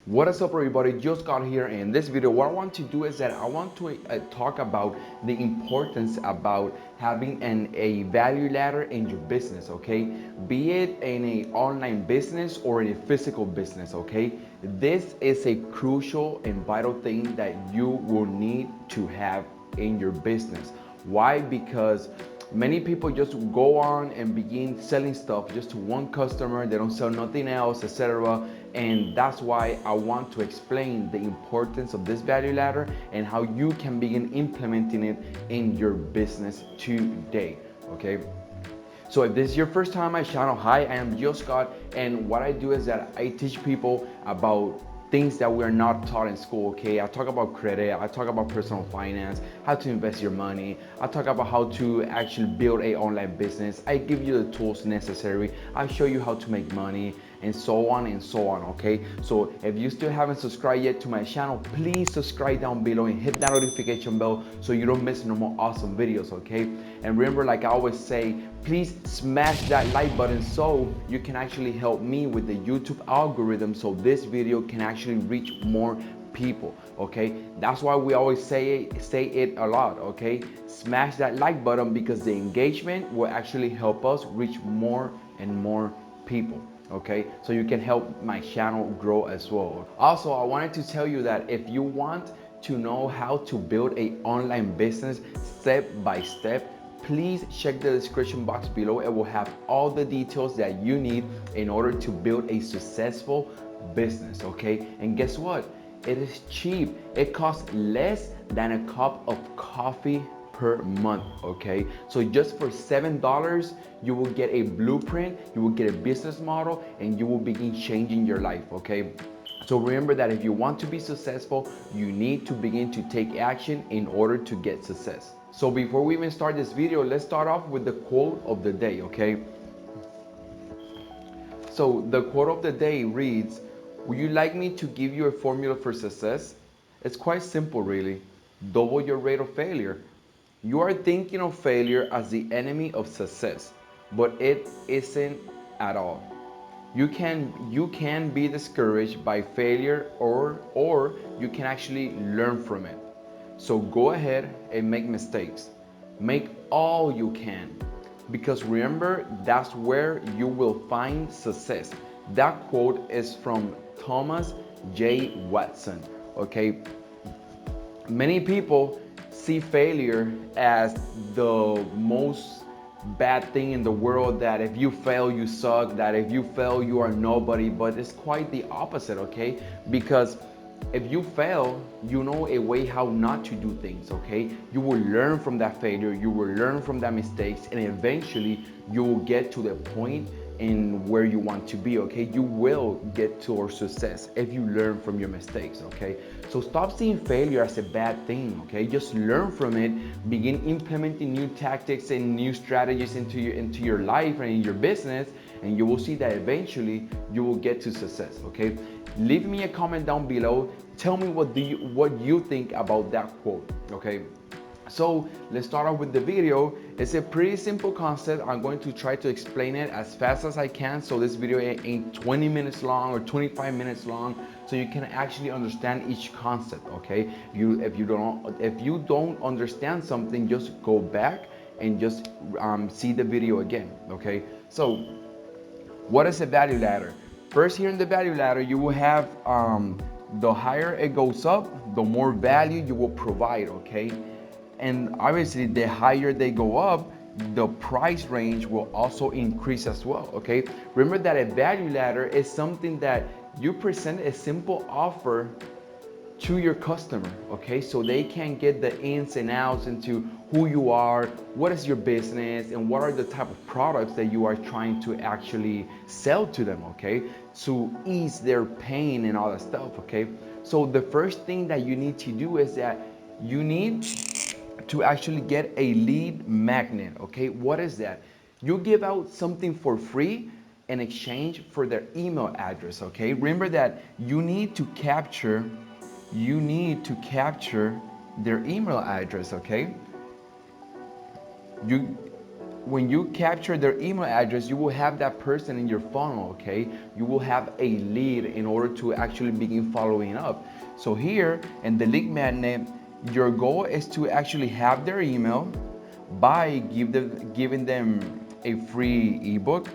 What is up, everybody? Just got here. In this video, what I want to do is that I want to talk about the importance about having a value ladder in your business, okay? Be it in a online business or in a physical business, okay? This is a crucial and vital thing that you will need to have in your business. Why? Because many people just go on and begin selling stuff just to one customer. They don't sell nothing else, etc. And that's why I want to explain the importance of this value ladder and how you can begin implementing it in your business today. Okay, so if this is your first time on my channel, hi, I am Gio Scott, and what I do is that I teach people about things that we're not taught in school, okay? I talk about credit, I talk about personal finance, how to invest your money, I talk about how to actually build a online business, I give you the tools necessary, I show you how to make money, and so on and so on, okay? So if you still haven't subscribed yet to my channel, please subscribe down below and hit that notification bell so you don't miss no more awesome videos, okay? And remember, like I always say, please smash that like button so you can actually help me with the YouTube algorithm so this video can actually reach more people, okay? That's why we always say it a lot, okay? Smash that like button because the engagement will actually help us reach more and more people, okay? So you can help my channel grow as well. Also, I wanted to tell you that if you want to know how to build a online business step by step, please check the description box below. It will have all the details that you need in order to build a successful business, okay? And guess what? It is cheap. It costs less than a cup of coffee per month, okay? So just for $7, you will get a blueprint, you will get a business model, and you will begin changing your life, okay? So remember that if you want to be successful, you need to begin to take action in order to get success. So before we even start this video, let's start off with the quote of the day, okay? So the quote of the day reads, would you like me to give you a formula for success? It's quite simple, really. Double your rate of failure. You are thinking of failure as the enemy of success, but it isn't at all. You can be discouraged by failure, or you can actually learn from it. So go ahead and make mistakes. Make all you can, because remember, that's where you will find success. That quote is from Thomas J. Watson. Okay, many people see failure as the most bad thing in the world, that if you fail you suck, that if you fail you are nobody, but it's quite the opposite, okay? Because if you fail, you know a way how not to do things, okay? You will learn from that failure, you will learn from that mistakes, and eventually you will get to the point in where you want to be, okay? You will get to your success if you learn from your mistakes, okay? So stop seeing failure as a bad thing, okay? Just learn from it, begin implementing new tactics and new strategies into your life and in your business, and you will see that eventually you will get to success, okay? Leave me a comment down below. Tell me what you think about that quote, okay? So let's start off with the video. It's a pretty simple concept. I'm going to try to explain it as fast as I can, so this video ain't 20 minutes long or 25 minutes long, so you can actually understand each concept, okay? If you don't understand something, just go back and just see the video again, okay? So what is a value ladder? First, here in the value ladder, you will have the higher it goes up, the more value you will provide, okay? And obviously, the higher they go up, the price range will also increase as well, okay? Remember that a value ladder is something that you present a simple offer to your customer, okay? So they can get the ins and outs into who you are, what is your business, and what are the type of products that you are trying to actually sell to them, okay? To ease their pain and all that stuff, okay? So the first thing that you need to do is that you need to actually get a lead magnet, okay? What is that? You give out something for free in exchange for their email address, okay? Remember that you need to capture their email address, okay? You when you capture their email address, you will have that person in your funnel, okay? You will have a lead in order to actually begin following up. So here in the lead magnet, your goal is to actually have their email by giving them a free ebook.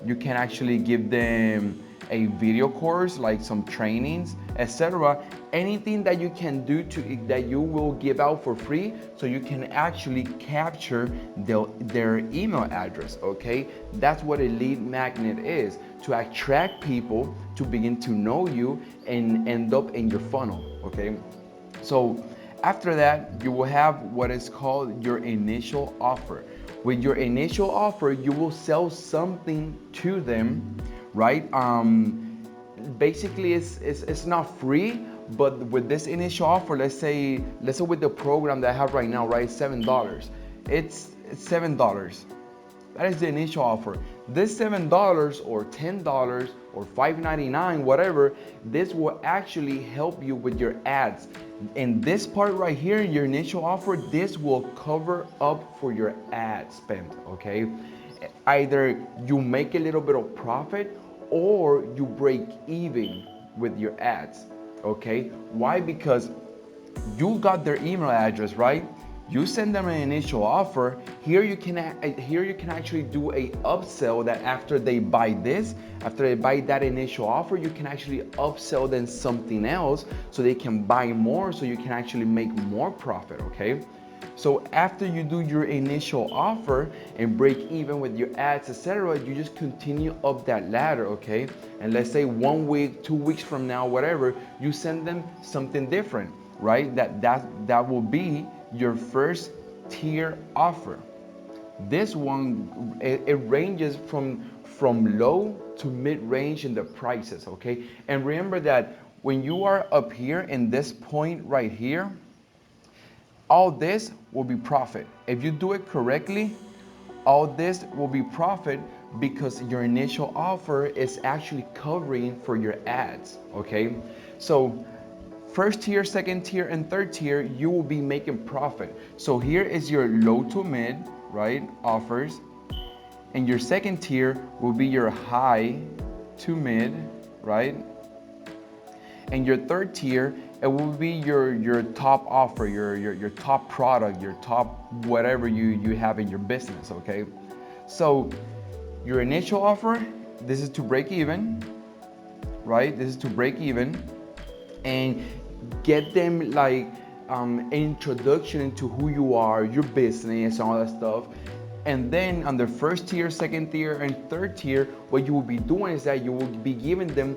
You can actually give them a video course, like some trainings, etc. Anything that you can do that you will give out for free, so you can actually capture their email address. Okay, that's what a lead magnet is, to attract people to begin to know you and end up in your funnel. Okay, so after that, you will have what is called your initial offer. With your initial offer, you will sell something to them, right? Basically, it's not free, but with this initial offer, let's say with the program that I have right now, right, $7. It's $7. That is the initial offer. This $7 or $10 or $5.99, whatever, this will actually help you with your ads. In this part right here, your initial offer, this will cover up for your ad spend, okay? Either you make a little bit of profit or you break even with your ads, okay? Why? Because you got their email address, right? You send them an initial offer. Here you can actually do a upsell, that after they buy that initial offer, you can actually upsell them something else so they can buy more, so you can actually make more profit, okay? So after you do your initial offer and break even with your ads, etc., you just continue up that ladder, okay? And let's say 1 week, 2 weeks from now, whatever, you send them something different, right? That will be your first tier offer. This one, it ranges from low to mid range in the prices, okay? And remember that when you are up here in this point right here, all this will be profit. If you do it correctly, all this will be profit, because your initial offer is actually covering for your ads, okay? So first tier, second tier, and third tier, you will be making profit. So here is your low to mid, right, offers. And your second tier will be your high to mid, right? And your third tier, it will be your top offer, your top product, your top whatever you have in your business, okay? So your initial offer, this is to break even, right? This is to break even and get them like introduction into who you are, your business, and all that stuff. And then on the first tier, second tier, and third tier, what you will be doing is that you will be giving them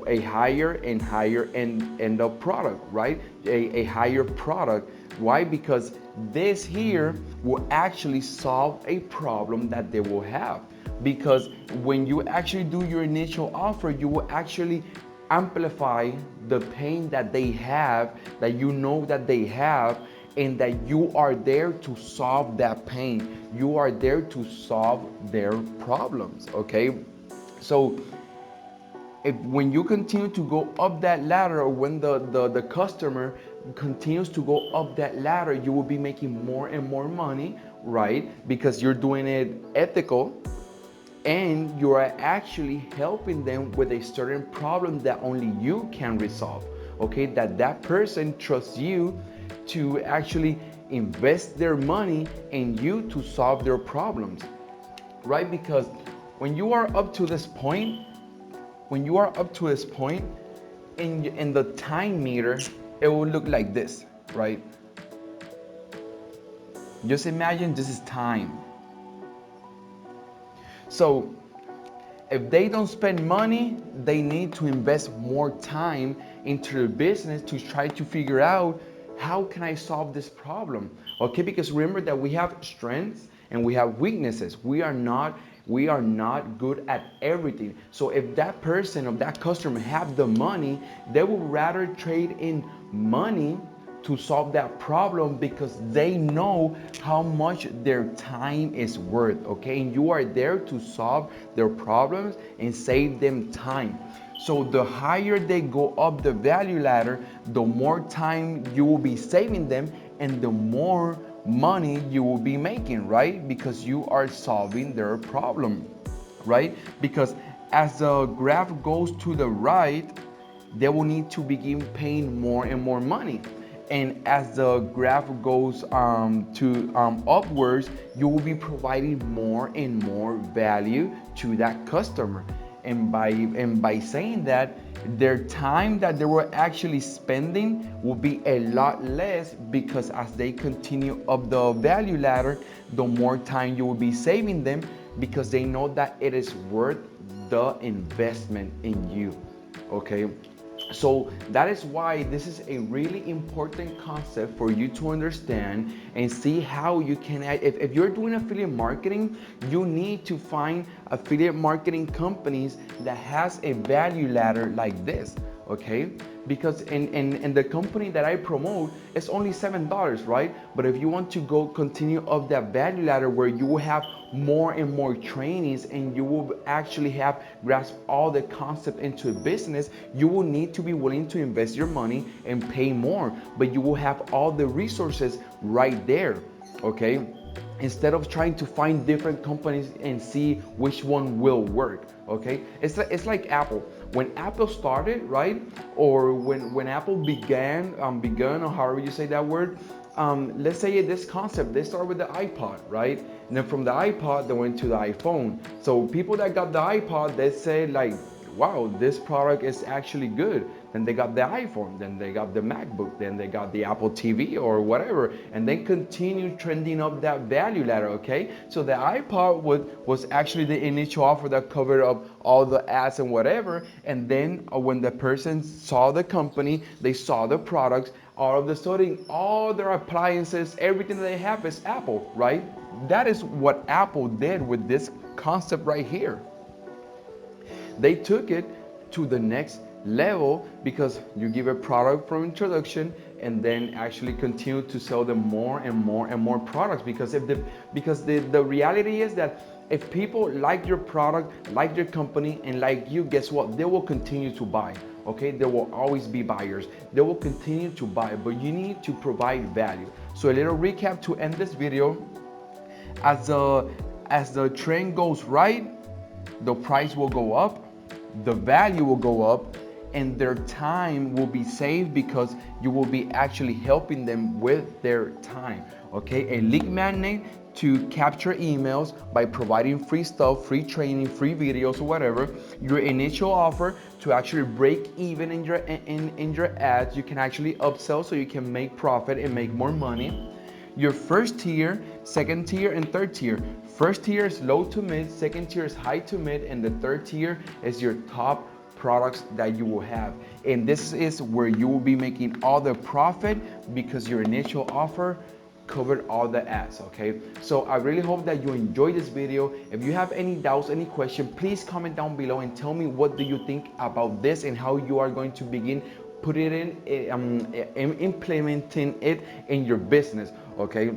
a higher and higher end up product, right? A higher product. Why? Because this here will actually solve a problem that they will have. Because when you actually do your initial offer, you will actually amplify the pain that they have, that you know that they have, and that you are there to solve that pain. You are there to solve their problems, okay? So when you continue to go up that ladder, or when the customer continues to go up that ladder, you will be making more and more money, right? Because you're doing it ethical, and you are actually helping them with a certain problem that only you can resolve, okay? That person trusts you to actually invest their money in you to solve their problems, right? Because when you are up to this point, in the time meter, it will look like this, right? Just imagine this is time. So if they don't spend money, they need to invest more time into their business to try to figure out, how can I solve this problem? Okay, because remember that we have strengths and we have weaknesses. We are not good at everything. So if that person or that customer have the money, they will rather trade in money to solve that problem, because they know how much their time is worth, okay? And you are there to solve their problems and save them time. So the higher they go up the value ladder, the more time you will be saving them, and the more money you will be making, right? Because you are solving their problem, right? Because as the graph goes to the right, they will need to begin paying more and more money. And as the graph goes to upwards, you will be providing more and more value to that customer. And by saying that, their time that they were actually spending will be a lot less, because as they continue up the value ladder, the more time you will be saving them, because they know that it is worth the investment in you. Okay, so that is why this is a really important concept for you to understand and see how you can add. If you're doing affiliate marketing, you need to find affiliate marketing companies that has a value ladder like this, okay? Because in the company that I promote, it's only $7, right? But if you want to go continue up that value ladder where you will have more and more trainings and you will actually have grasp all the concept into a business, you will need to be willing to invest your money and pay more, but you will have all the resources right there, okay? Instead of trying to find different companies and see which one will work, okay? It's like Apple. When Apple started, right? Or when Apple began, or however you say that word, let's say this concept, they start with the iPod, right? And then from the iPod, they went to the iPhone. So people that got the iPod, they say like, wow, this product is actually good. Then they got the iPhone, then they got the MacBook, then they got the Apple TV or whatever, and then continue trending up that value ladder, okay? So the iPod was actually the initial offer that covered up all the ads and whatever, and then when the person saw the company, they saw the products, all of a sudden, all their appliances, everything that they have is Apple, right? That is what Apple did with this concept right here. They took it to the next level because you give a product from introduction and then actually continue to sell them more and more and more products, because the reality is that if people like your product, like your company, and like you, guess what? They will continue to buy. Okay, there will always be buyers. They will continue to buy, but you need to provide value. So a little recap to end this video. As the trend goes right, the price will go up, the value will go up, and their time will be saved because you will be actually helping them with their time. Okay, a lead magnet to capture emails by providing free stuff, free training, free videos, or whatever. Your initial offer to actually break even in your ads. You can actually upsell so you can make profit and make more money. Your first tier, second tier, and third tier. First tier is low to mid, second tier is high to mid, and the third tier is your top products that you will have. And this is where you will be making all the profit because your initial offer covered all the ads, okay? So I really hope that you enjoyed this video. If you have any doubts, any question, please comment down below and tell me what do you think about this and how you are going to begin putting it implementing it in your business, okay?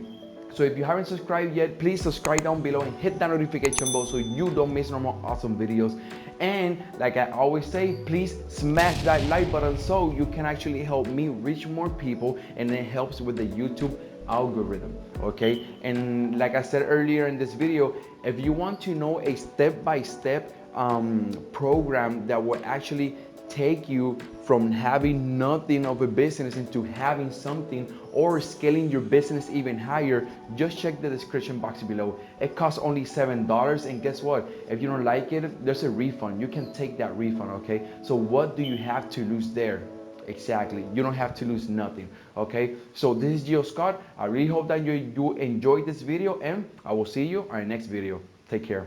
So if you haven't subscribed yet, please subscribe down below and hit that notification bell so you don't miss no more awesome videos. And like I always say, please smash that like button so you can actually help me reach more people, and it helps with the YouTube algorithm, okay? And like I said earlier in this video, if you want to know a step-by-step program that will actually take you from having nothing of a business into having something, or scaling your business even higher, just check the description box below. It costs only $7, and guess what? If you don't like it, there's a refund. You can take that refund, okay? So what do you have to lose there? Exactly, you don't have to lose nothing, okay? So this is Gio Scott. I really hope that you enjoyed this video, and I will see you on our next video. Take care.